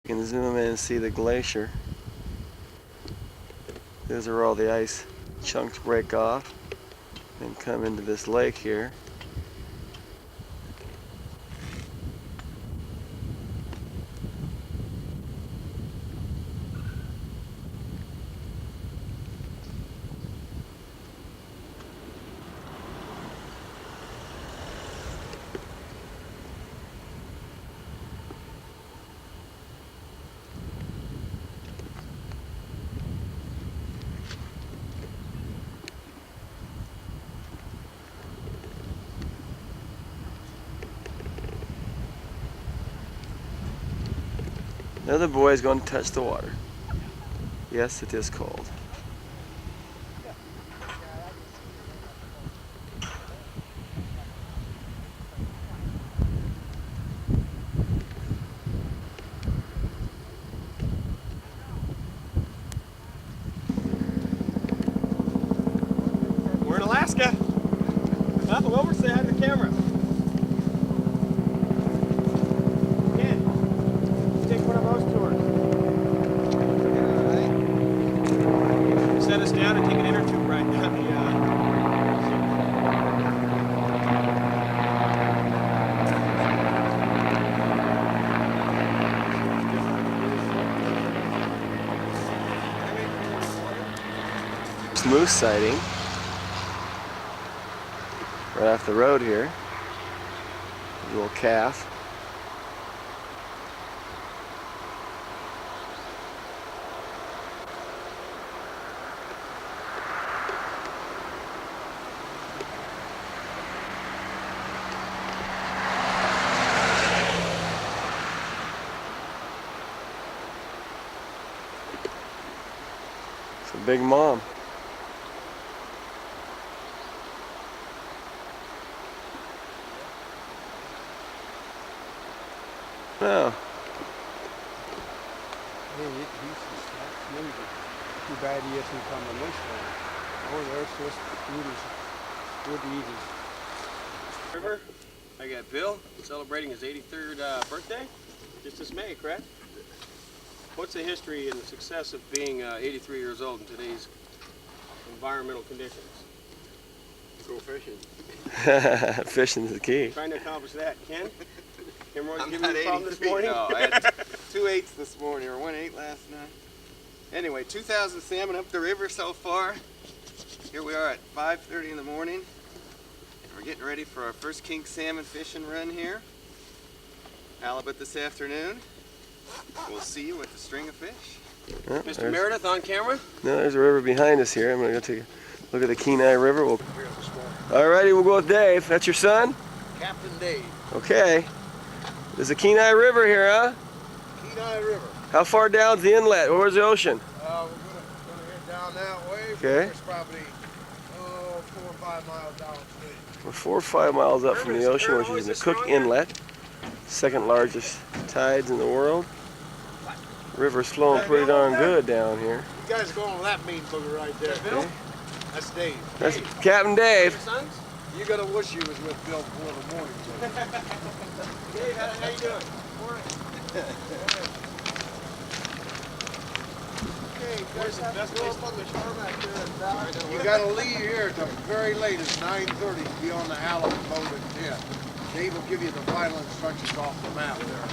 You can zoom in and see the glacier. Those are all the ice chunks break off and come into this lake here. Now the boy is going to touch the water. Yes, it is cold. We're in Alaska. Come over, say hi to the camera. Ken, take one of those tours. Set us down and take an inner tube right down the Moose sighting right off the road here. A little calf. It's a big mom. Oh. Too bad he hasn't come on this one. Oh, there's just good eating. river. I got Bill celebrating his 83rd birthday. Just this May, correct? What's the history and the success of being 83 years old in today's environmental conditions? Go fishing. Fishing's the key. Trying to accomplish that, Ken? Hemorrhoids I'm giving not you a problem this morning? No, I had 2 8s this morning, or 1 8 last night. Anyway, 2,000 salmon up the river so far. Here we are at 5:30 in the morning. And we're getting ready for our first king salmon fishing run here. Halibut this afternoon. We'll see you with the string of fish. Oh, Mr. Meredith on camera? No, there's a river behind us here. I'm going to go take a look at the Kenai River. Alrighty, we'll go with Dave. That's your son? Captain Dave. Okay. There's a Kenai River here, huh? Kenai River. How far down's the inlet? Where's the ocean? We're gonna head down that way. Okay. It's probably 4 or 5 miles downstream. We're 4 or 5 miles up from the ocean, which is in the Cook Inlet. Second largest tides in the world. River's flowing pretty darn good down here. You guys go on with that mean booger right there. Okay. That's Dave. That's Captain Dave. Your sons? You gotta wish you was with Bill before the morning. Dave, how you doing? Morning. You gotta leave here at the very latest, 9:30, to be on the Halibut boat at 10. Dave will give you the final instructions off the map there.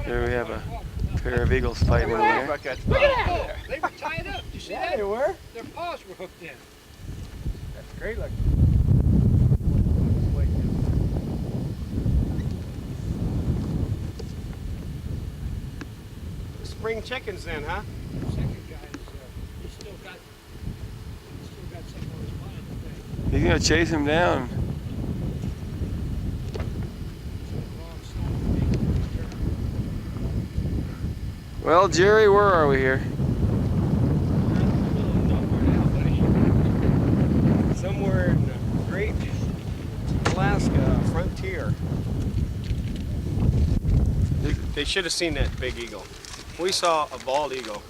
Here we have a pair of eagles fighting in there. Look at that! They were tied up. Did you see that? They were? Their paws were hooked in. That's great looking. bring chickens then, huh? Second guy's, he's still got something on his mind, I think. He's gonna chase him down. Wrong side. Well, Jerry, where are we here? Somewhere in the great Alaska frontier. They should have seen that big eagle. We saw a bald eagle.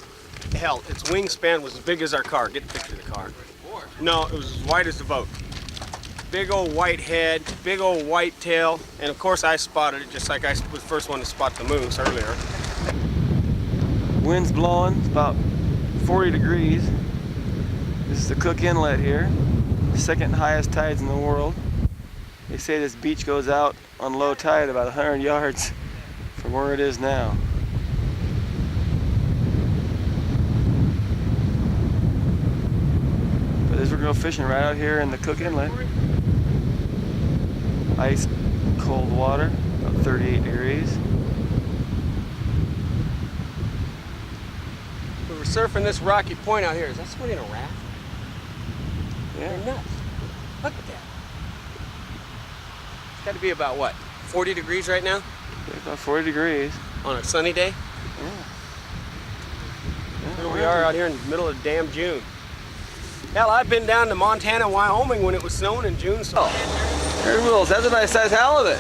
Hell, its wingspan was as big as our car. Get a picture of the car. No, it was as wide as the boat. Big old white head, big old white tail, and of course I spotted it just like I was the first one to spot the moose earlier. Wind's blowing, it's about 40 degrees. This is the Cook Inlet here. Second highest tides in the world. They say this beach goes out on low tide about 100 yards from where it is now. But as we're going fishing right out here in the Cook Inlet, ice cold water, about 38 degrees. We were surfing this rocky point out here. Is that somebody in a raft? Yeah. They're nuts. Look at that. It's got to be about what? 40 degrees right now? It's about 40 degrees. On a sunny day? Yeah, Here we are out here in the middle of damn June. Hell, I've been down to Montana and Wyoming when it was snowing in June. So. There's Wills. That's a nice size halibut.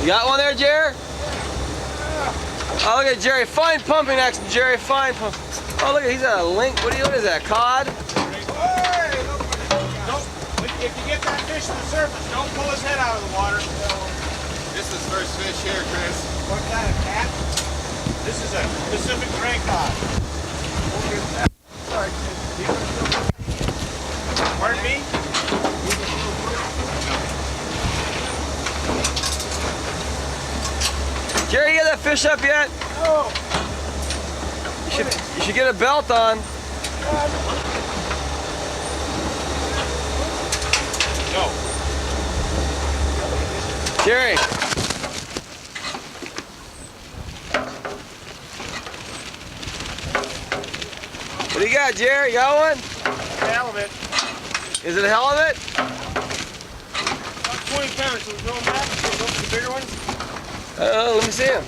You got one there, Jerry? Oh, look at Jerry. Fine pumping action, Jerry. Fine pump. Oh, look at, he's got a link. What is that, cod? If you get that fish to the surface, don't pull his head out of the water. This is first fish here, Chris. What kind of cat? This is a Pacific gray cod. Pardon me? Jerry, you got that fish up yet? No. You should get a belt on. No. Jerry. What do you got, Jerry? You got one? Halibut. Is it a halibut? About 20 pounds. So we throw them back. So we go for the bigger ones. Let me see him.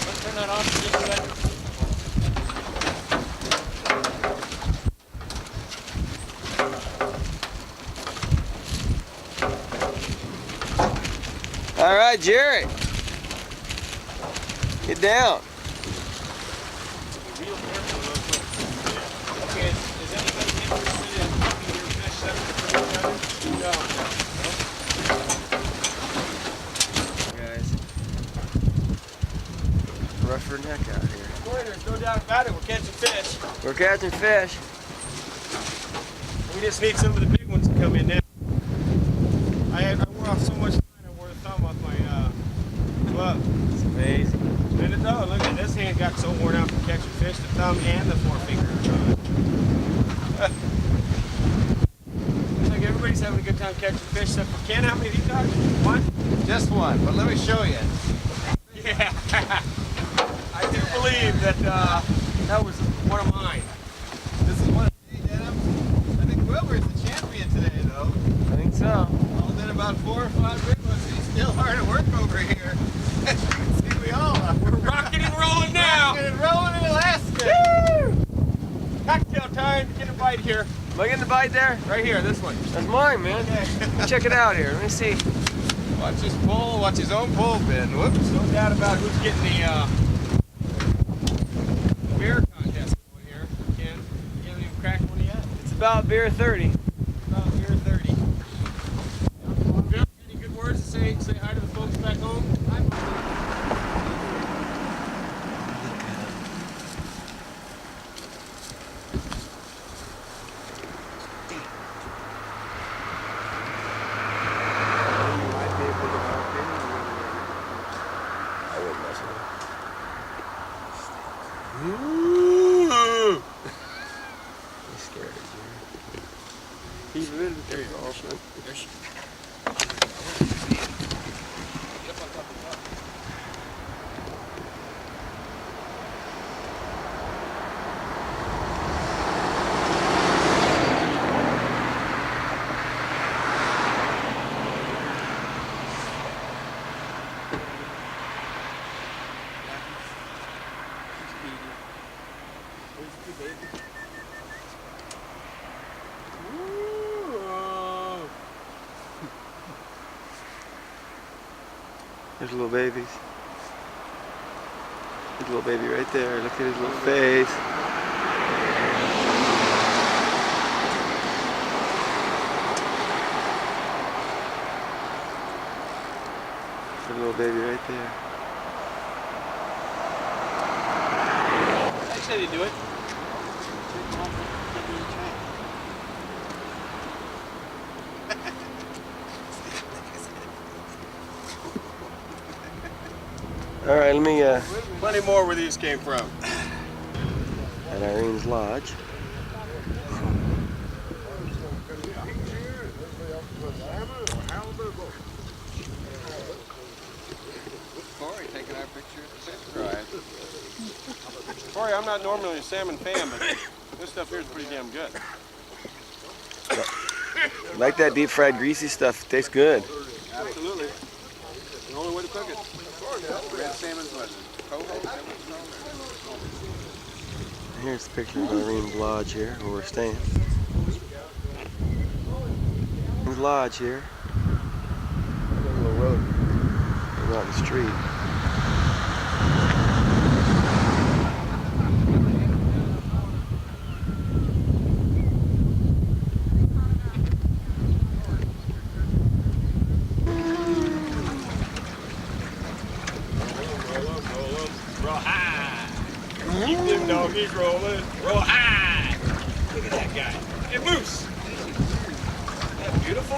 Let's turn that off for just a second. All right, Jerry. Get down. Okay, is anybody interested in keeping your fish separate from each other? No. Guys, rougher neck out here. Boy, there's no doubt about it. We're catching fish. We're catching fish. We just need some of the big ones to come in now. I wore off so much line, I wore the thumb off my glove. It's amazing. And it, oh, look at this hand got so worn out from catching fish, the thumb and the forefinger. Looks like everybody's having a good time catching fish except for Ken. How many have you caught? One? Just one, but let me show you. Yeah. I do believe that that was one of mine. This is one of the Denim. I think Wilbur's the champion today, though. I think so. Hauled in about 4 or 5 big ones. He's still hard at work over here. As you can see, we all are. We're rocking and rolling now. Rocking and rolling in Alaska. Woo! Cocktail time. Get a bite here. Am I getting the bite there? Right here, this one. That's mine, man. Check it out here. Let me see. Watch his pull. Watch his own pull bin. Whoops. No doubt about who's getting the beer contest going here. Ken, you haven't even cracked one yet. It's about beer 30. About beer 30. Bill, any good words to say hi to the folks back home? He's scared of you. He's really there you go. There's little babies. There's a little baby right there. Look at his little face. There's a little baby right there. I say they do it. All right, let me Plenty more where these came from. at Irene's lodge. Cory taking our picture at the fish fry. Cory, I'm not normally a salmon fan, but this stuff here is pretty damn good. Like that deep fried greasy stuff. Tastes good. Absolutely. The only way to cook it. Red salmon's what? Coho? Here's a picture of Irene's lodge here, where we're staying. Irene's lodge here. Little road. We're on the street. Roll high. Keep them doggies rolling. Roll high. Look at that guy. Hey, Moose. Isn't that beautiful?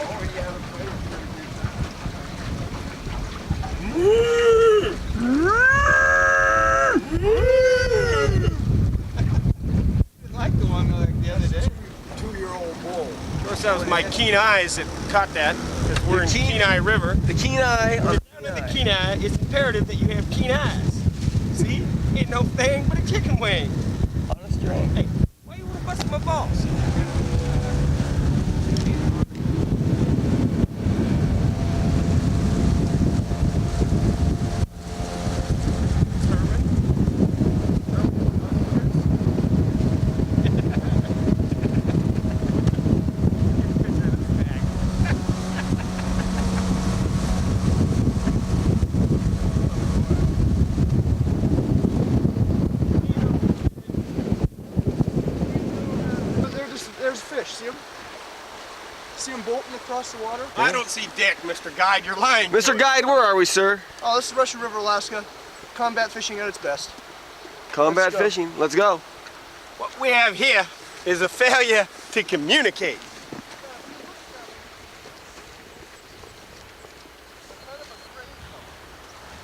Like the one like the other day. 2-year-old bull. Of course, that was my keen eyes that caught that, because we're in Kenai River. The keen eye. Down in the Kenai, it's imperative that you have keen eyes. See? Ain't no thing but a chicken wing. On a string. Hey, why you want to bust my balls? There's fish, see them? See them bolting across the water? I don't see dick, Mr. Guide. You're lying. Mr. Guide, where are we, sir? Oh, this is Russian River, Alaska. Combat fishing at its best. Combat Let's go. fishing. Let's go. What we have here is a failure to communicate.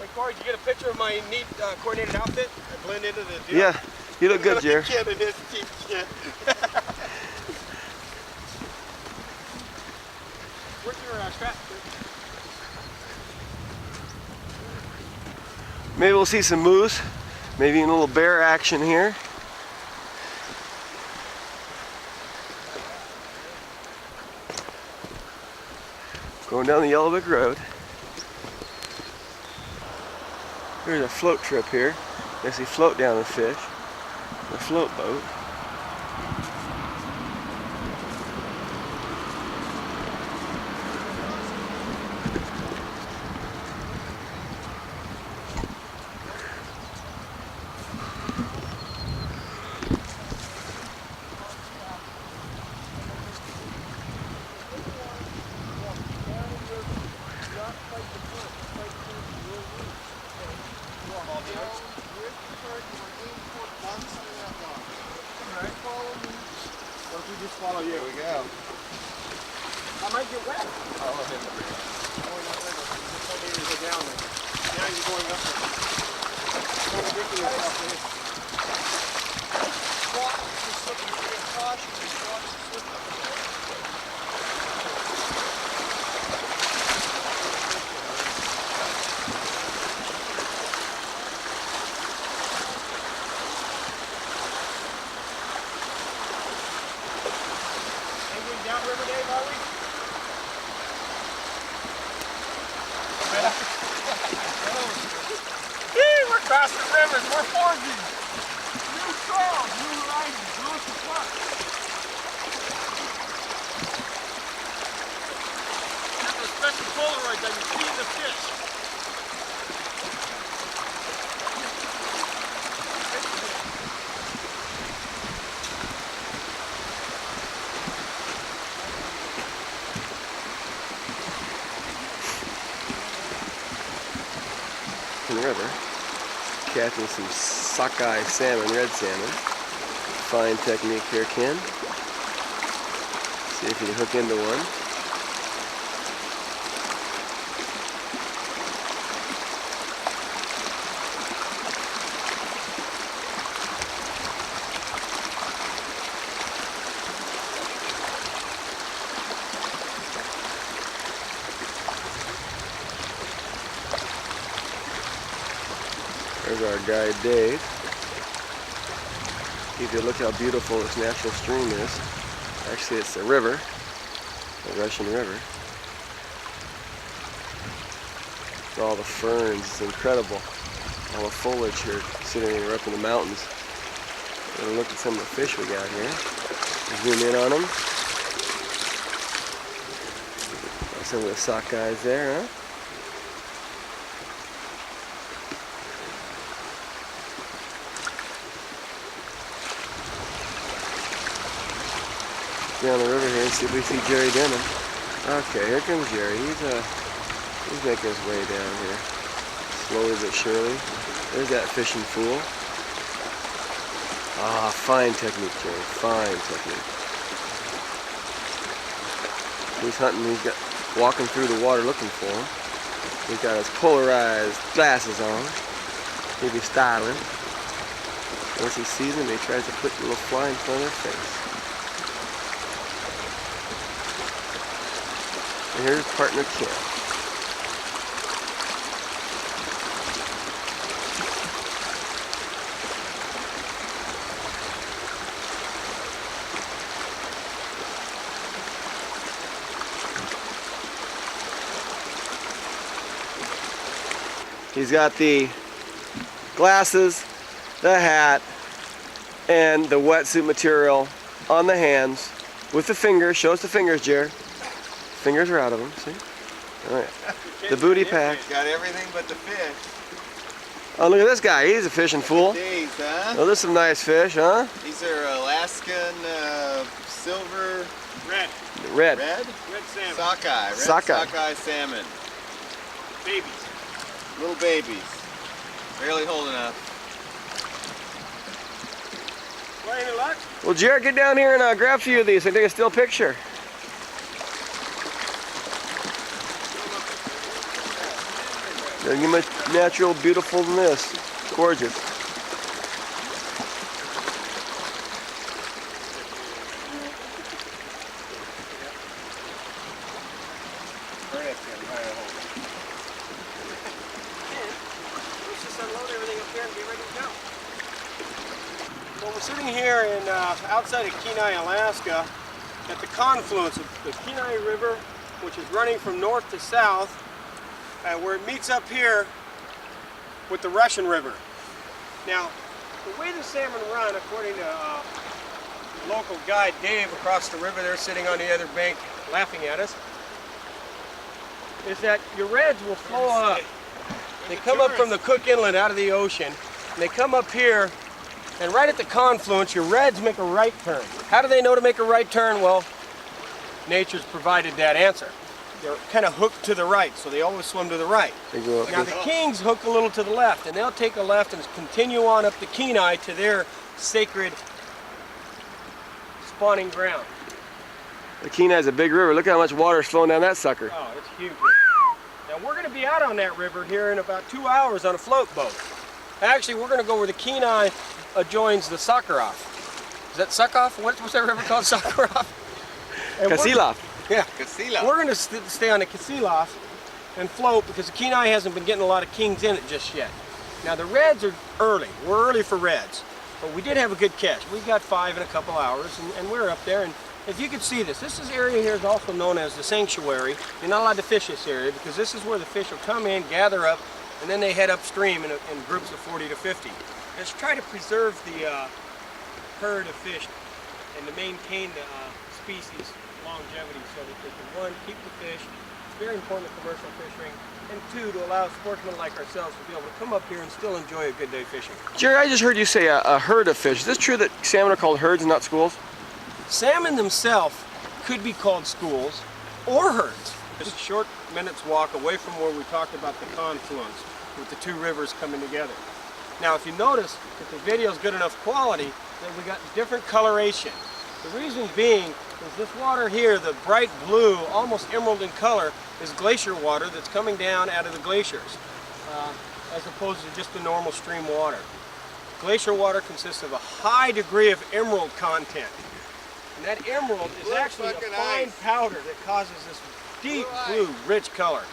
Hey, Cory, did you get a picture of my neat coordinated outfit? I blend into the deal. Yeah, you look good, Jer. Kid in this cheap shit. Where's your strap? Maybe we'll see some moose. Maybe a little bear action here. Going down the Yellow Brick Road. There's a float trip here. I see float down the fish. A float boat. What if we just follow you? Here we go. I might get wet. Follow him. Go down there. Now you're going up there. Don't ridiculous out there. Watch the slip, you get cautious, just watch the slip up there. Ain't we downriver, Dave, are we? We're crossing rivers. We're forging. New trails, new horizons, growth to plus. That's a special Polaroid that you see the fish. Russian River, catching some sockeye salmon, red salmon. Fine technique here, Ken. See if you can hook into one. There's our guide, Dave. Give you a look how beautiful this natural stream is. Actually, it's a river, the Russian River. All the ferns, it's incredible. All the foliage here, considering we're up in the mountains. We're gonna look at some of the fish we got here. Zoom in on them. Some of the sockeyes there, huh? Down the river here and see if we see Jerry Denham. Okay, here comes Jerry. He's making his way down here. Slowly but surely. There's that fishing fool. Ah, fine technique, Jerry. Fine technique. He's hunting, walking through the water looking for him. He's got his polarized glasses on. Maybe styling. Once he sees him, he tries to put the little fly in front of their face. And here's partner Ken. He's got the glasses, the hat, and the wetsuit material on the hands with the fingers. Show us the fingers, Jared. Fingers are out of them, see? Oh, yeah. The booty pack. He's got everything but the fish. Oh, look at this guy. He's a fishing fool. Days, huh? Oh, there's some nice fish, huh? These are Alaskan silver... Red. Red. Red? Red salmon. Sockeye. Red Sockeye. sockeye salmon. Babies. Little babies. Barely holding up. Well, any luck? Well, Jared, get down here and grab a few of these and take a still picture. Doesn't get much natural beautifulness. Gorgeous. Let's just unload everything up here and be ready to go. Well, we're sitting here in outside of Kenai, Alaska, at the confluence of the Kenai River, which is running from north to south, where it meets up here with the Russian River. Now, the way the salmon run, according to local guide Dave across the river there sitting on the other bank laughing at us, is that your reds will flow up. They come up from the Cook Inlet out of the ocean, and they come up here, and right at the confluence, your reds make a right turn. How do they know to make a right turn? Well, nature's provided that answer. They're kind of hooked to the right, so they always swim to the right. They go up Now the kings hook a little to the left, and they'll take a left and continue on up the Kenai to their sacred spawning ground. The Kenai is a big river. Look how much water is flowing down that sucker. Oh, it's huge. Now we're going to be out on that river here in about 2 hours on a float boat. Actually, we're going to go where the Kenai adjoins the Sakharov. Is that Sakharov? What's that river called? Sakharov? Kasilov. Yeah. Kasila. We're going to stay on the Kasilov and float because the Kenai hasn't been getting a lot of kings in it just yet. Now the reds are early. We're early for reds. But we did have a good catch. We got 5 in a couple hours and we're up there. And if you could see this area here is also known as the sanctuary. You're not allowed to fish this area because this is where the fish will come in, gather up, and then they head upstream in groups of 40 to 50. Let's try to preserve the herd of fish and to maintain the species longevity so that they can, one, keep the fish. It's very important to commercial fishing, and two, to allow sportsmen like ourselves to be able to come up here and still enjoy a good day fishing. Jerry, I just heard you say a herd of fish. Is this true that salmon are called herds and not schools? Salmon themselves could be called schools or herds. Just a short minute's walk away from where we talked about the confluence. with the two rivers coming together. Now, if you notice, if the video is good enough quality, then we got different coloration. The reason being is this water here, the bright blue, almost emerald in color, is glacier water that's coming down out of the glaciers, as opposed to just the normal stream water. Glacier water consists of a high degree of emerald content. And that emerald is Blue actually a fucking fine ice. powder that causes this deep Blue blue, rich color.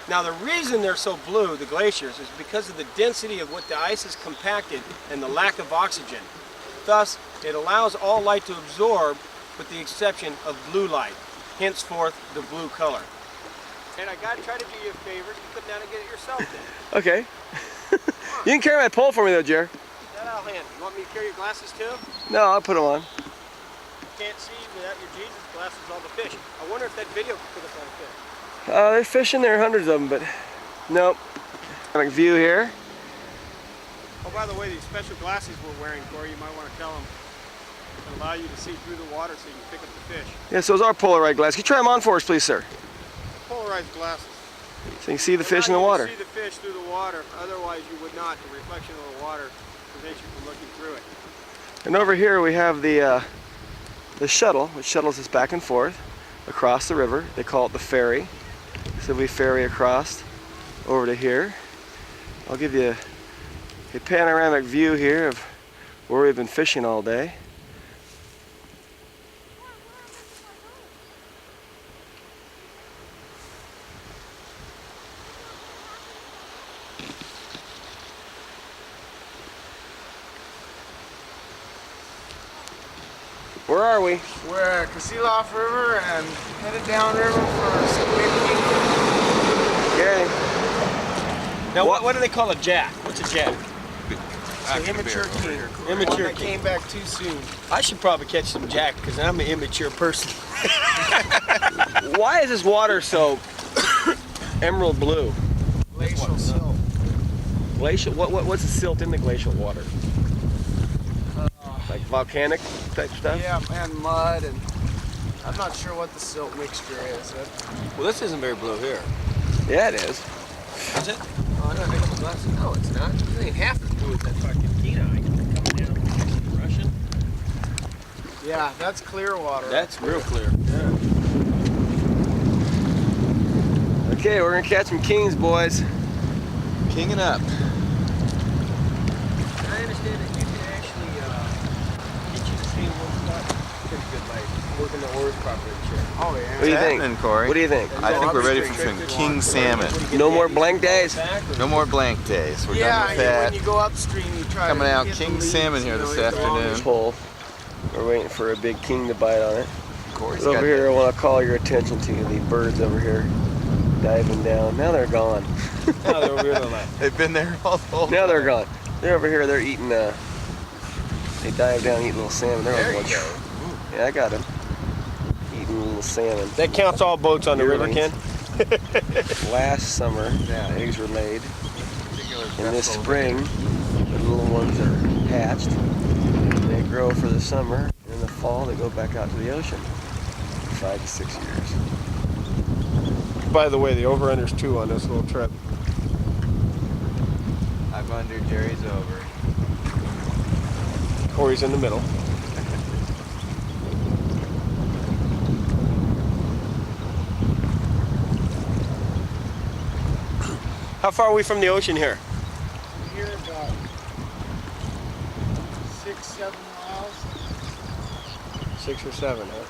Now the reason they're so blue, the glaciers, is because of the density of what the ice has compacted and the lack of oxygen. Thus, it allows all light to absorb with the exception of blue light, henceforth the blue color. And I gotta try to do you a favor, you come down and get it yourself then. Okay. You can carry my pole for me though, Jer. That I'll handle. You want me to carry your glasses too? No, I'll put them on. You can't see without your Jesus glasses all the fish. I wonder if that video could put us on fish. They're fishing, there are hundreds of them, but nope. Panoramic view here. Oh, by the way, these special glasses we're wearing, Cory, you might want to tell them to allow you to see through the water so you can pick up the fish. Yes, those are Polaroid glasses. Can you try them on for us, please, sir? Polarized glasses. So you can see the fish in the Allow you water. to see the fish through the water, otherwise you would not. The reflection of the water prevents you from looking through it. And over here we have the shuttle, which shuttles us back and forth across the river. They call it the ferry. So we ferry across over to here. I'll give you a panoramic view here of where we've been fishing all day. Where are we? We're at Kasilof River and headed downriver for some big king. Okay. Now, what do they call a jack? What's a jack? An immature king. Immature One that king. came back too soon. I should probably catch some jack because I'm an immature person. Why is this water so emerald blue? Glacial silt. Glacial? What's the silt in the glacial water? Like volcanic type stuff? Yeah, and mud, and I'm not sure what the silt mixture is. Well, this isn't very blue here. Yeah, it is. Is it? Oh, I don't think it's glasses. No, it's not. It ain't half as blue as that fucking Kenai coming down from Russian. Yeah, that's clear water. That's real clear. Okay, we're gonna catch some kings, boys. Kinging up. I understand that you can actually get you to stay in one spot pretty good by working the oars properly. Oh yeah. What do you think? Happening, Cory? What do you think? I think we're ready for some king salmon. No more blank days? No more blank days. We're Yeah, done with when that. you go upstream, you try Coming to out hit the king leads, salmon here you know, this you go on afternoon. Hole. We're waiting for a big king to bite on it. Cory's But over got here, I want to call your attention to the birds over here diving down. Now they're gone. Now they're over here to the left. They've been there all the whole Now they're gone. They're over here. They're eating. They dive down and eat little salmon. They're There all you going, go. yeah, I got them. Eating little salmon. That counts all boats on the river, Ken. Last summer, Yeah. the eggs were laid. Particular And this vessel. spring, the little ones are hatched. They grow for the summer. And in the fall, they go back out to the ocean. 5 to 6 years. By the way, the over-under's 2 on this little trip. I'm under, Jerry's over. Cory's in the middle. How far are we from the ocean here? Here about 6-7 miles. 6 or 7, huh?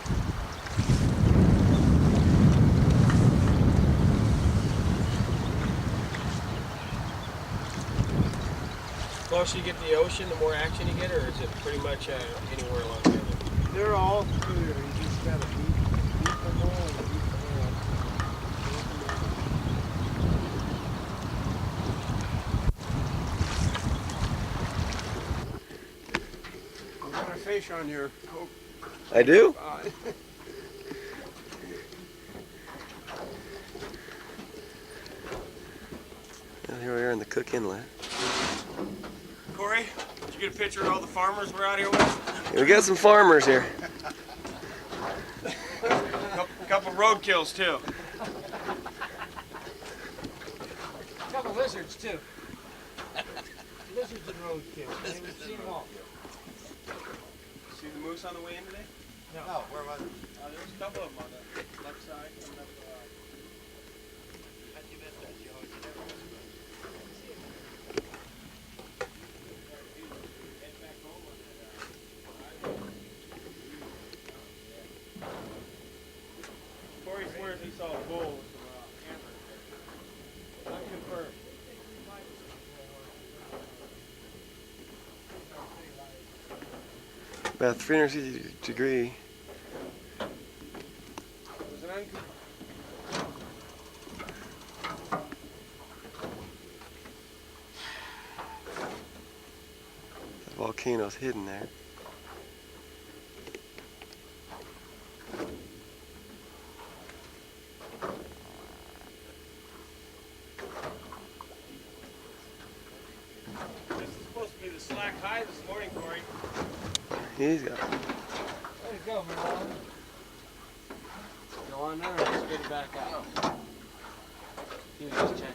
The closer you get to the ocean, the more action you get, or is it pretty much anywhere along the river? They're all clear. You just gotta beat the hole and beat the hole. You got a fish on your hook. I do? And here we are in the Cook Inlet. Cory, did you get a picture of all the farmers we're out here with? We got some farmers here. Couple roadkills too. couple lizards too. Lizards and roadkill. We've seen them all. See the moose on the way in today? No. Where was it? There's a couple of them on the left side coming up. How'd you miss that? You always never miss one. Head back home on that. Cory swears he saw a bull with some antlers there. Unconfirmed. About 360 degree. It was an unconfirmed. The volcano's hidden there. This is supposed to be the slack high this morning, Cory. He's got. There you go, man. Go on there and just get it back out. He was just checking.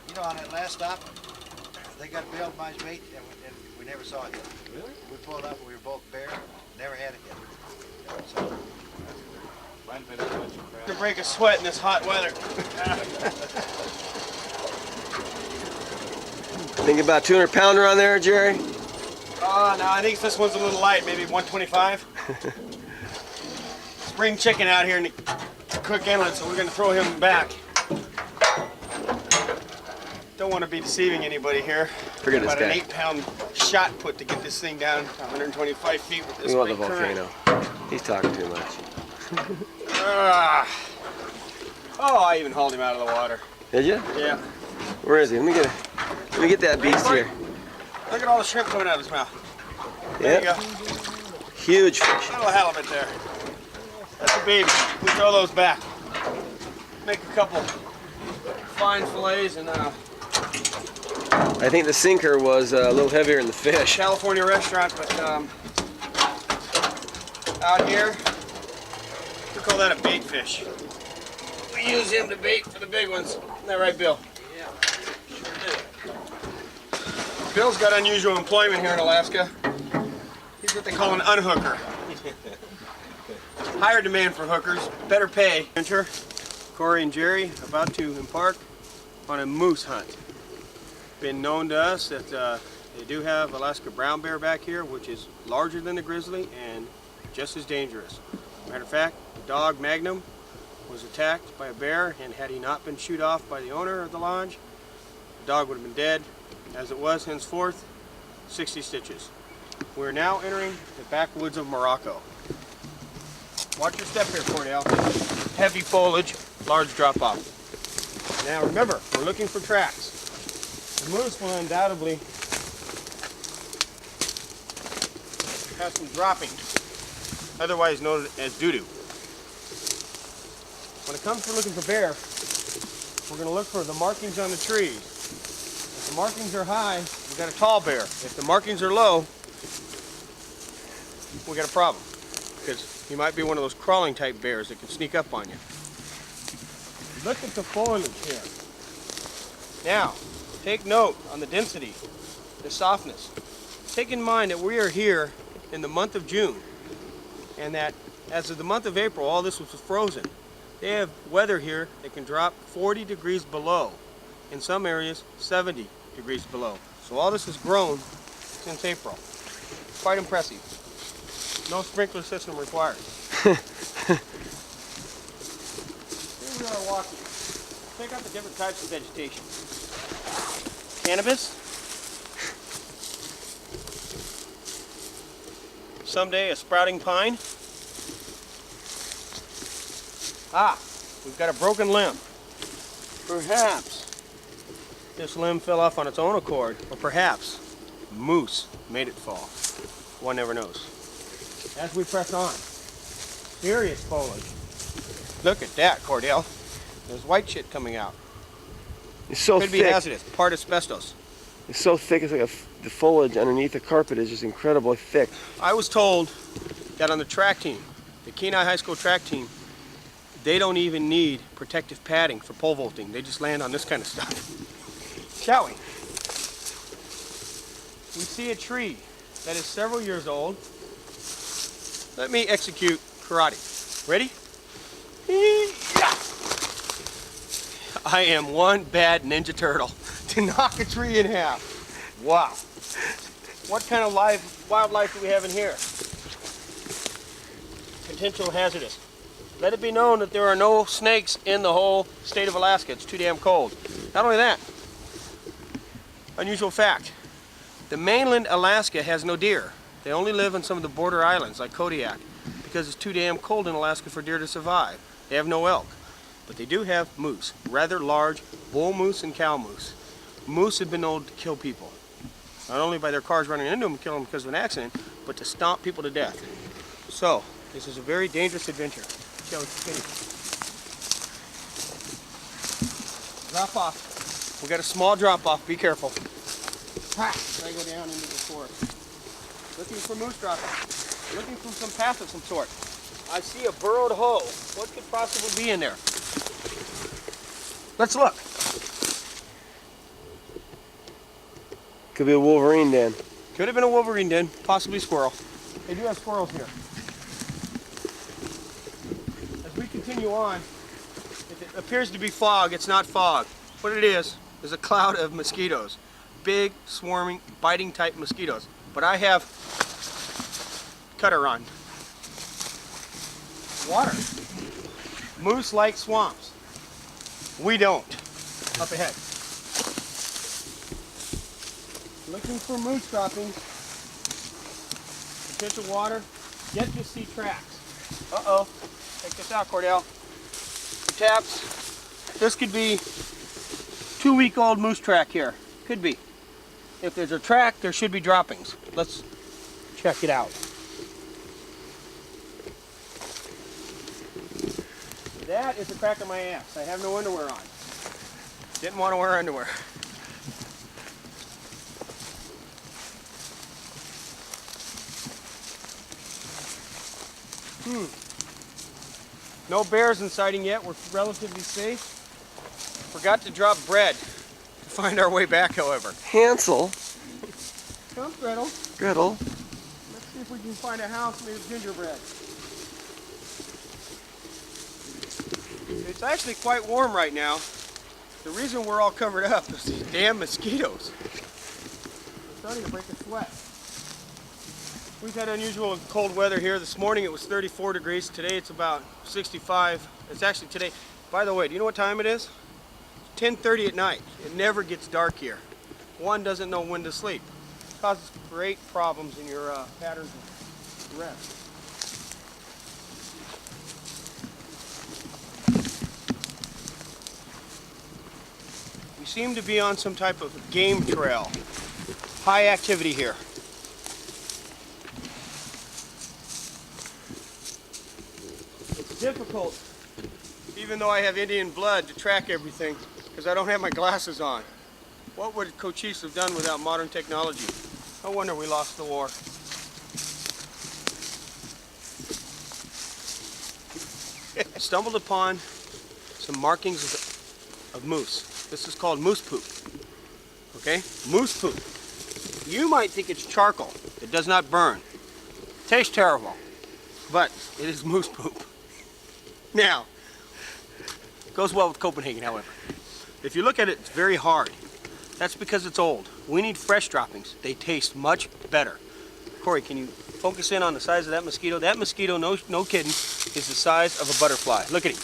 You know, on that last stop, they got bailed by his mate, and we never saw it yet. Really? We pulled up, and we were both bare, never had it yet. So, To break a sweat in this hot weather. Think about 200 pounder on there, Jerry? Oh, no, I think this one's a little light, maybe 125. Spring chicken out here in the Cook Inlet, so we're going to throw him back. Don't want to be deceiving anybody here. Forget this About an guy. 8-pound shot put to get this thing down to 125 feet with this We want the big current. volcano. He's talking too much. Ah. Oh, I even hauled him out of the water. Did you? Yeah. Where is he? Let me get that beast here. Look at all the shrimp coming out of his mouth. There Yep. you go. Huge fish. Little halibut there. That's a baby. We throw those back. Make a couple fine fillets and I think the sinker was a little heavier than the fish. California restaurant, but out here, we call that a bait fish. We use him to bait for the big ones. Isn't that right, Bill? Yeah, sure do. Bill's got unusual employment here in Alaska. He's what they call an unhooker. Higher demand for hookers, better pay. Enter Cory and Jerry about to embark on a moose hunt. Been known to us that they do have Alaska brown bear back here, which is larger than the grizzly and just as dangerous. Matter of fact, the dog Magnum was attacked by a bear, and had he not been shooed off by the owner of the lodge, the dog would have been dead. As it was, henceforth, 60 stitches. We're now entering the backwoods of Morocco. Watch your step here, Cordell. Heavy foliage, large drop off. Now remember, we're looking for tracks. The moose will undoubtedly have some droppings, otherwise known as doo-doo. When it comes to looking for bear, we're going to look for the markings on the trees. If the markings are high, we got a tall bear. If the markings are low, we got a problem, because he might be one of those crawling type bears that can sneak up on you. Look at the foliage here. Now, take note on the density, the softness. Take in mind that we are here in the month of June, and that as of the month of April, all this was frozen. They have weather here that can drop 40 degrees below. In some areas, 70 degrees below. So all this has grown since April. Quite impressive. No sprinkler system required. Here we are walking. Check out the different types of vegetation. Cannabis. Someday a sprouting pine. Ah, we've got a broken limb. Perhaps this limb fell off on its own accord, or perhaps moose made it fall. One never knows. As we press on, serious foliage. Look at that, Cordell. There's white shit coming out. It's so Could be thick. hazardous, part asbestos. It's so thick. It's like the foliage underneath the carpet is just incredibly thick. I was told that on the track team, the Kenai High School track team, they don't even need protective padding for pole vaulting. They just land on this kind of stuff. shall we? We see a tree that is several years old. Let me execute karate. Ready? Yeah. I am one bad Ninja Turtle to knock a tree in half. Wow. What kind of wildlife do we have in here? Potential hazardous. Let it be known that there are no snakes in the whole state of Alaska. It's too damn cold. Not only that, unusual fact, the mainland Alaska has no deer. They only live on some of the border islands like Kodiak because it's too damn cold in Alaska for deer to survive. They have no elk, but they do have moose, rather large bull moose and cow moose. Moose have been known to kill people, not only by their cars running into them and killing them because of an accident, but to stomp people to death. So, this is a very dangerous adventure. Shall we continue? Drop off. We got a small drop off. Be careful. Ha! I go down into the forest. Looking for moose droppings. Looking for some path of some sort. I see a burrowed hole. What could possibly be in there? Let's look. Could be a wolverine den. Could have been a wolverine den, possibly squirrel. They do have squirrels here. As we continue on, if it appears to be fog, it's not fog. What it is a cloud of mosquitoes. Big, swarming, biting type mosquitoes. But I have cutter on. Water. Moose like swamps. We don't. Up ahead. Looking for moose droppings. Potential water. Yet to see tracks. Uh-oh. Check this out, Cordell. Taps. This could be 2-week-old moose track here. Could be. If there's a track, there should be droppings. Let's check it out. That is the crack of my ass. I have no underwear on. Didn't want to wear underwear. No bears in sighting yet. We're relatively safe. Forgot to drop bread to find our way back, however. Hansel. Come, Gretel. Gretel. Let's see if we can find a house made of gingerbread. It's actually quite warm right now. The reason we're all covered up is these damn mosquitoes. We're starting to break a sweat. We've had unusual cold weather here. This morning it was 34 degrees. Today it's about 65. It's actually today. By the way, do you know what time it is? 10:30 at night. It never gets dark here. One doesn't know when to sleep. It causes great problems in your patterns of rest. We seem to be on some type of game trail. High activity here. It's difficult, even though I have Indian blood, to track everything because I don't have my glasses on. What would Cochise have done without modern technology? No wonder we lost the war. I stumbled upon some markings of moose. This is called moose poop. Okay? Moose poop. You might think it's charcoal. It does not burn. Tastes terrible. But it is moose poop. Now, goes well with Copenhagen, however. If you look at it, it's very hard. That's because it's old. We need fresh droppings. They taste much better. Cory, can you focus in on the size of that mosquito? That mosquito, no kidding, is the size of a butterfly. Look at him.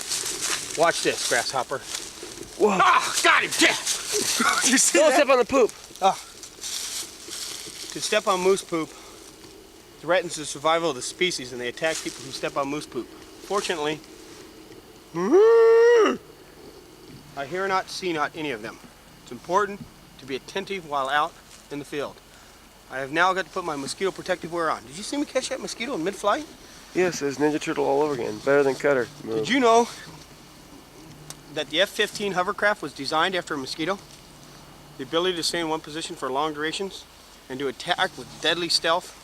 Watch this, grasshopper. Whoa. Ah, got him, dead. You see Don't that? step on the poop. To step on moose poop threatens the survival of the species, and they attack people who step on moose poop. Fortunately, I hear not, see not any of them. It's important to be attentive while out in the field. I have now got to put my mosquito protective wear on. Did you see me catch that mosquito in mid-flight? Yes, it's Ninja Turtle all over again. Better than Cutter. Move. Did you know that the F-15 hovercraft was designed after a mosquito? The ability to stay in one position for long durations and to attack with deadly stealth.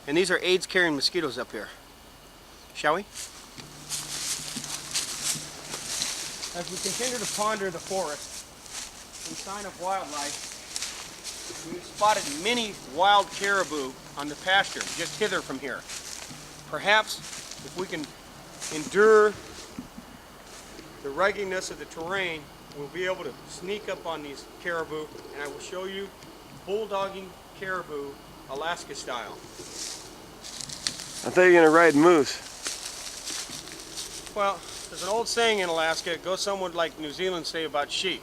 And these are AIDS-carrying mosquitoes up here. Shall we? As we continue to ponder the forest, in sign of wildlife, we've spotted many wild caribou on the pasture just hither from here. Perhaps if we can endure the ruggedness of the terrain, we'll be able to sneak up on these caribou, and I will show you bulldogging caribou Alaska style. I thought you were gonna ride moose. Well, there's an old saying in Alaska, it goes somewhat like New Zealand say about sheep.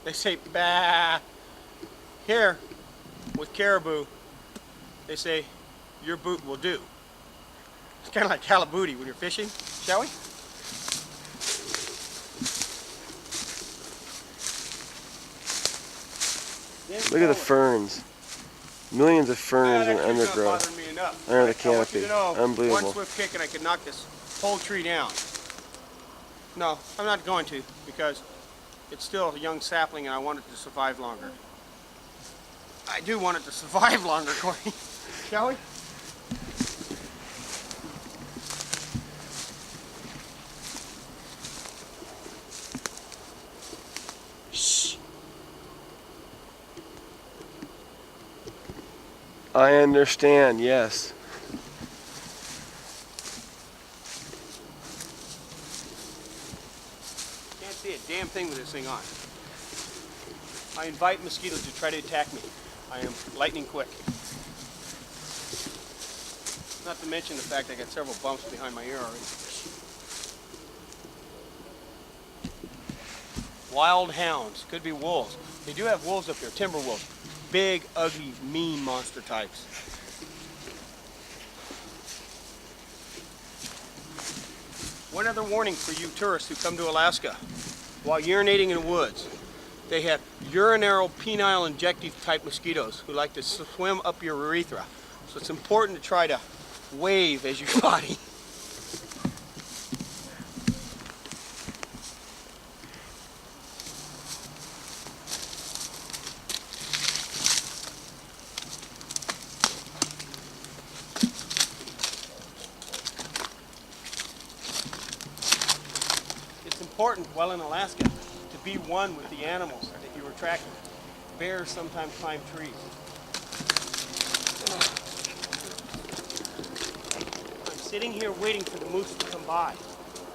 They say bah. Here, with caribou, they say your boot will do. It's kind of like halibutty when you're fishing, shall we? Look at the ferns. Millions of ferns and That tree's not undergrowth bothering me enough. under the I want you canopy. to know, Unbelievable. one swift kick and I could knock this whole tree down. No, I'm not going to, because it's still a young sapling and I want it to survive longer. I do want it to survive longer, Cory. Shall we? Shh. I understand, yes. Can't see a damn thing with this thing on. I invite mosquitoes to try to attack me. I am lightning quick. Not to mention the fact I got several bumps behind my ear already. Wild hounds, could be wolves. They do have wolves up here, timber wolves. Big, ugly, mean monster types. One other warning for you tourists who come to Alaska. While urinating in the woods, they have urinary penile injective type mosquitoes who like to swim up your urethra. So it's important to try to wave as you potty. It's important while in Alaska to be one with the animals that you are tracking. Bears sometimes climb trees. I'm sitting here waiting for the moose to come by.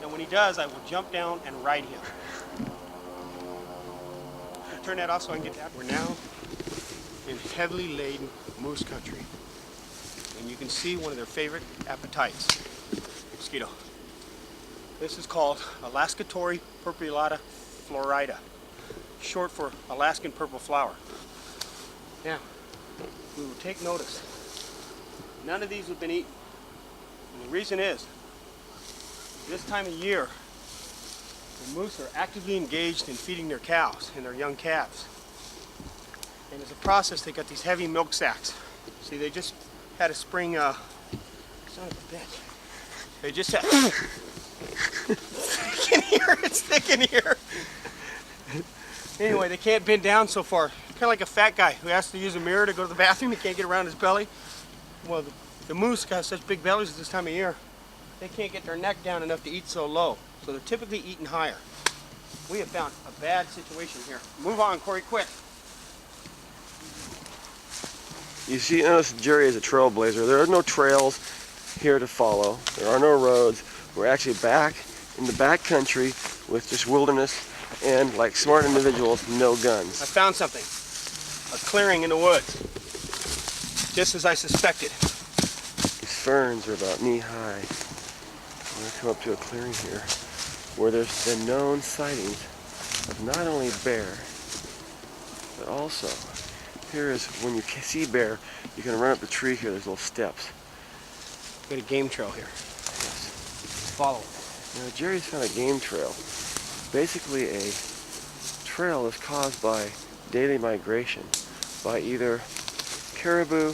And when he does, I will jump down and ride him. Turn that off so I can get that. We're now in heavily laden moose country. And you can see one of their favorite appetites. Mosquito. This is called Alaskatory purpurata florida, short for Alaskan purple flower. Now, we will take notice. None of these have been eaten. And the reason is, this time of year, the moose are actively engaged in feeding their cows and their young calves. And as a process, they got these heavy milk sacs. See, they just had a spring, son of a bitch. They just had, it's thick in here, it's thick in here. Anyway, they can't bend down so far. Kind of like a fat guy who has to use a mirror to go to the bathroom. He can't get around his belly. Well, the moose got such big bellies at this time of year, they can't get their neck down enough to eat so low. So they're typically eating higher. We have found a bad situation here. Move on, Cory, quick. You see, notice Jerry is a trailblazer. There are no trails here to follow. There are no roads. We're actually back in the back country with just wilderness and, like smart individuals, no guns. I found something. A clearing in the woods. Just as I suspected. These ferns are about knee high. We're going to come up to a clearing here where there's been known sightings of not only bear, but also, here is when you see bear, you can run up the tree here, there's little steps. Got a game trail here. Yes. Follow it. Now, Jerry's found a game trail. Basically a trail that's caused by daily migration by either caribou,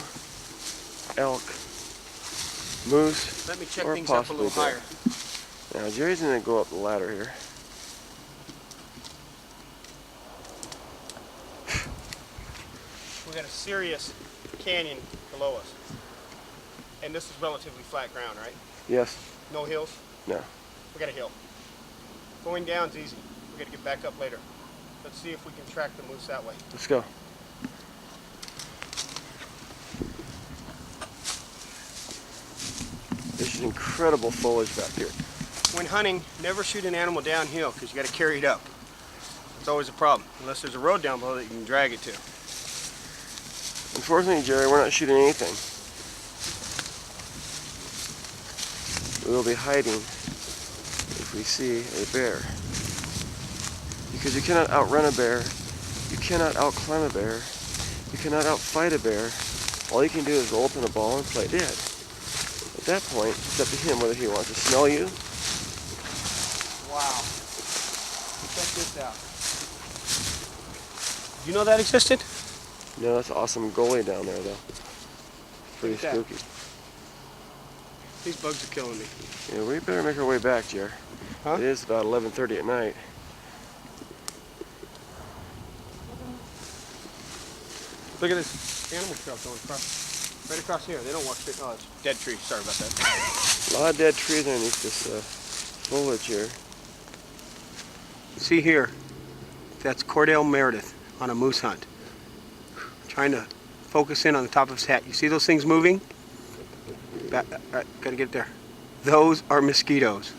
elk, moose, Let me check or things up a possibly little bear. higher. Now Jerry's going to go up the ladder here. We got a serious canyon below us. And this is relatively flat ground, right? Yes. No hills? No. We got a hill. Going down's easy. We got to get back up later. Let's see if we can track the moose that way. Let's go. There's incredible foliage back here. When hunting, never shoot an animal downhill because you got to carry it up. It's always a problem, unless there's a road down below that you can drag it to. Unfortunately, Jerry, we're not shooting anything. We will be hiding if we see a bear. Because you cannot outrun a bear, you cannot outclimb a bear, you cannot outfight a bear. All you can do is roll up in a ball and play dead. At that point, it's up to him whether he wants to smell you. Wow. Check this out. Did you know that existed? No, that's an awesome goalie down there, though. Pretty Look at that. spooky. These bugs are killing me. Yeah, we better make our way back, Jer. Huh? It is about 11:30 at night. Look at this animal trail going across. Right across here. They don't walk straight. Oh, it's a dead tree. Sorry about that. A lot of dead trees underneath this foliage here. See here. That's Cordell Meredith on a moose hunt. Trying to focus in on the top of his hat. You see those things moving? Back, gotta get it there. Those are mosquitoes.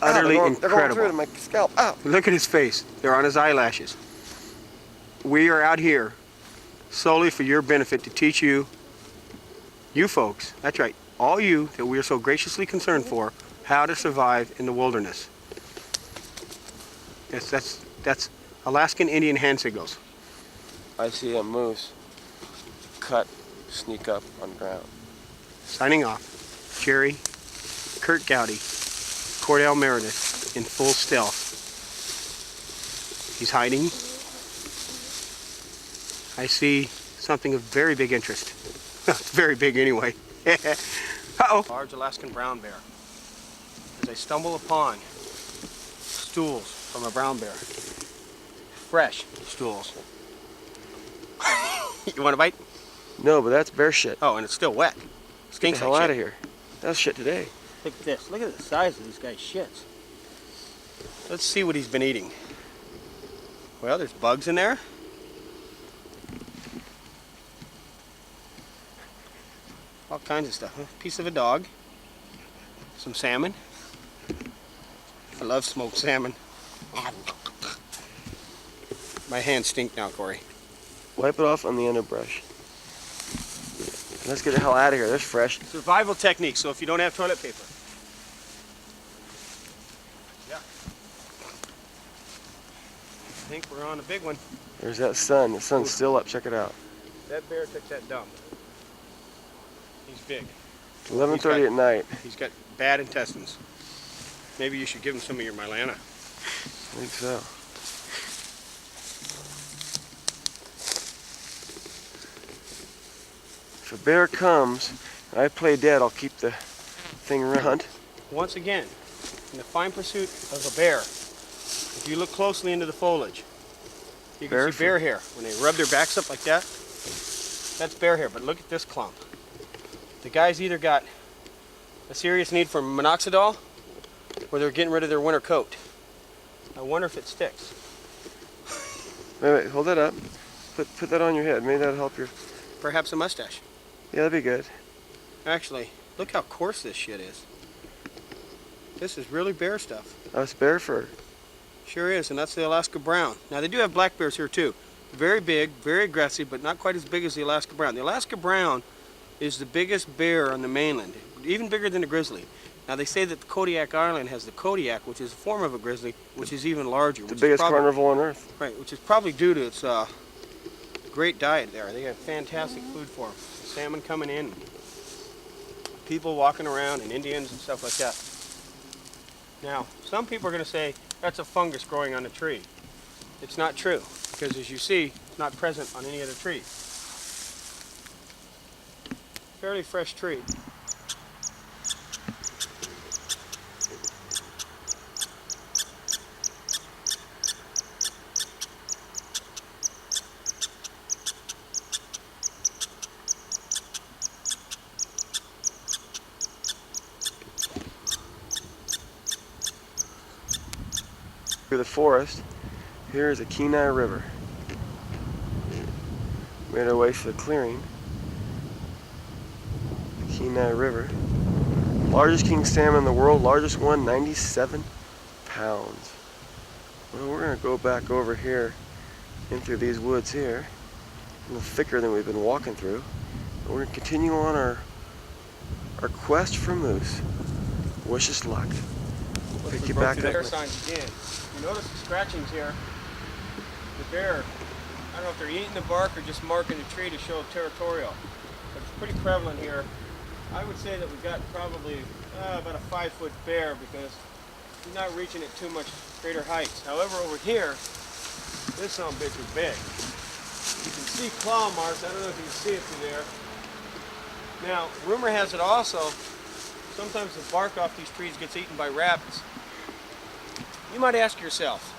Utterly they're incredible. going through to my scalp. Ow. Look at his face. They're on his eyelashes. We are out here solely for your benefit to teach you folks, that's right, all you that we are so graciously concerned for, how to survive in the wilderness. Yes, that's Alaskan Indian hand signals. I see a moose cut, sneak up on ground. Signing off, Jerry, Kurt Gowdy, Cordell Meredith in full stealth. He's hiding. I see something of very big interest. It's very big anyway. Uh-oh. Large Alaskan brown bear. As I stumble upon stools from a brown bear. Fresh stools. You want a bite? No, but that's bear shit. Oh, and it's still wet. Get the Stinks hell like out shit. of here. That's shit today. Look at this. Look at the size of these guys' shits. Let's see what he's been eating. Well, there's bugs in there. All kinds of stuff. A piece of a dog. Some salmon. I love smoked salmon. My hands stink now, Cory. Wipe it off on the underbrush. Let's get the hell out of here. That's fresh. Survival technique, so if you don't have toilet paper. Yeah. I think we're on a big one. There's that sun. The sun's still up. Check it out. That bear took that dump. He's big. 11:30 at night. He's got bad intestines. Maybe you should give him some of your Milana. I think so. If a bear comes and I play dead, I'll keep the thing around. Once again, in the fine pursuit of a bear, if you look closely into the foliage, you can Bear see bear hair. When they rub their backs up like that, that's bear hair. But look at this clump. The guy's either got a serious need for minoxidil or they're getting rid of their winter coat. I wonder if it sticks. Wait, hold that up. Put that on your head. Maybe that'll help your... Perhaps a mustache. Yeah, that'd be good. Actually, look how coarse this shit is. This is really bear stuff. That's bear fur. Sure is, and that's the Alaska brown. Now they do have black bears here too. Very big, very aggressive, but not quite as big as the Alaska brown. The Alaska brown is the biggest bear on the mainland, even bigger than a grizzly. Now they say that the Kodiak Island has the Kodiak, which is a form of a grizzly, which is even larger. The biggest carnivore on Earth. Right, which is probably due to its great diet there. They have fantastic food for them. Salmon coming in, people walking around, and Indians and stuff like that. Now, some people are going to say that's a fungus growing on a tree. It's not true, because as you see, it's not present on any other tree. Fairly fresh tree. Through the forest, Here is a Kenai River. Made our way to the clearing. The Kenai River. Largest king salmon in the world, largest one, 97 pounds. Well, we're gonna go back over here in through these woods here. A little thicker than we've been walking through. And we're gonna continue on our quest for moose. Wish us luck. We'll pick you back Bear up. signs again. You notice the scratchings here. The bear, I don't know if they're eating the bark or just marking the tree to show territorial, but it's pretty prevalent here. I would say that we've got probably about a 5-foot bear because he's not reaching at too much greater heights. However, over here, this son of a bitch is big. You can see claw marks. I don't know if you can see it through there. Now, rumor has it also, sometimes the bark off these trees gets eaten by rabbits. You might ask yourself,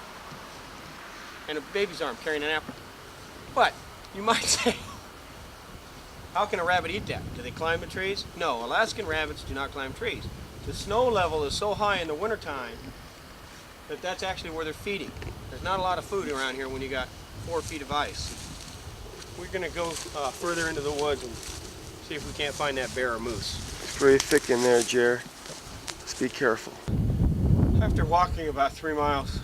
and a baby's arm carrying an apple, but you might say, how can a rabbit eat that? Do they climb the trees? No, Alaskan rabbits do not climb trees. The snow level is so high in the wintertime that that's actually where they're feeding. There's not a lot of food around here when you got 4 feet of ice. We're gonna go further into the woods and see if we can't find that bear or moose. It's very thick in there, Jer. Just be careful. After walking about 3 miles,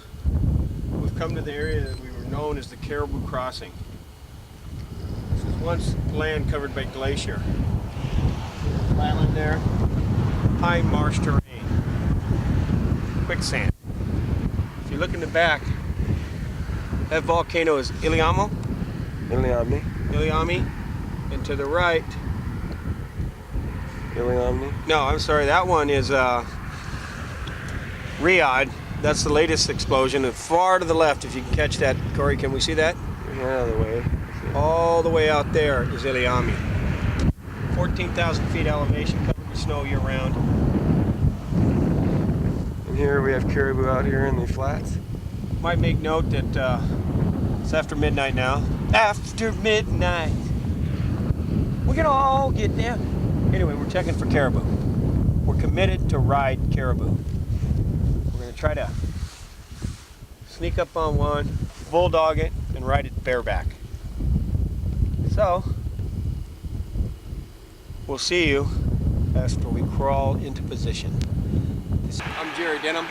we've come to the area that we were known as the Caribou Crossing. This was once land covered by glacier. There's island there, high marsh terrain, quicksand. If you look in the back, that volcano is Iliamna, Iliamni. and to the right, Iliamni. no, I'm sorry, that one is Riyadh. That's the latest explosion. And far to the left, if you can catch that, Cory, can we see that? Your hand out of the way. All the way out there is Iliamna. 14,000 feet elevation, covered with snow year round. And here we have caribou out here in the flats. Might make note that it's after midnight now. After midnight, we can all get down. Anyway, we're checking for caribou. We're committed to ride caribou. We're going to try to sneak up on one, bulldog it, and ride it bareback. So, we'll see you after we crawl into position. I'm Jerry Denham,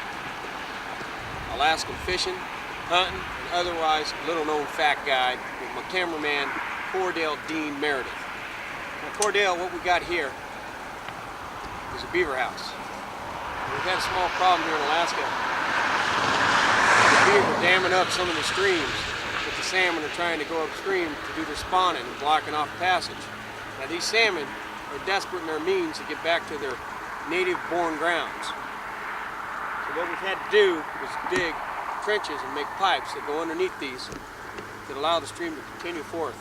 Alaskan fishing, hunting, and otherwise little-known fact guide with my cameraman, Cordell Dean Meredith. Now, Cordell, what we got here is a beaver house. We've had a small problem here in Alaska. The beaver damming up some of the streams, but the salmon are trying to go upstream to do their spawning and blocking off passage. Now, these salmon are desperate in their means to get back to their native-born grounds. So what we've had to do is dig trenches and make pipes that go underneath these that allow the stream to continue forth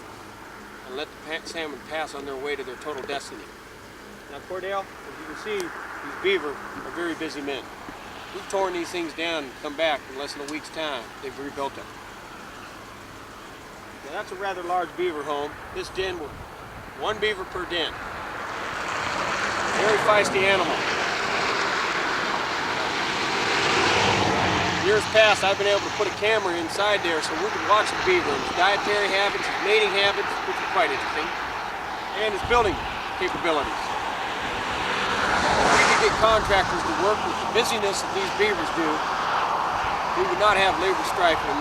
and let the salmon pass on their way to their total destiny. Now, Cordell, as you can see, these beaver are very busy men. We've torn these things down and come back in less than a week's time. They've rebuilt them. Now, that's a rather large beaver home. This den will 1 beaver per den. Very feisty animal. Years past, I've been able to put a camera inside there so we can watch the beaver and his dietary habits, his mating habits, which is quite interesting, and his building capabilities. If we could get contractors to work with the busyness that these beavers do, we would not have labor strife in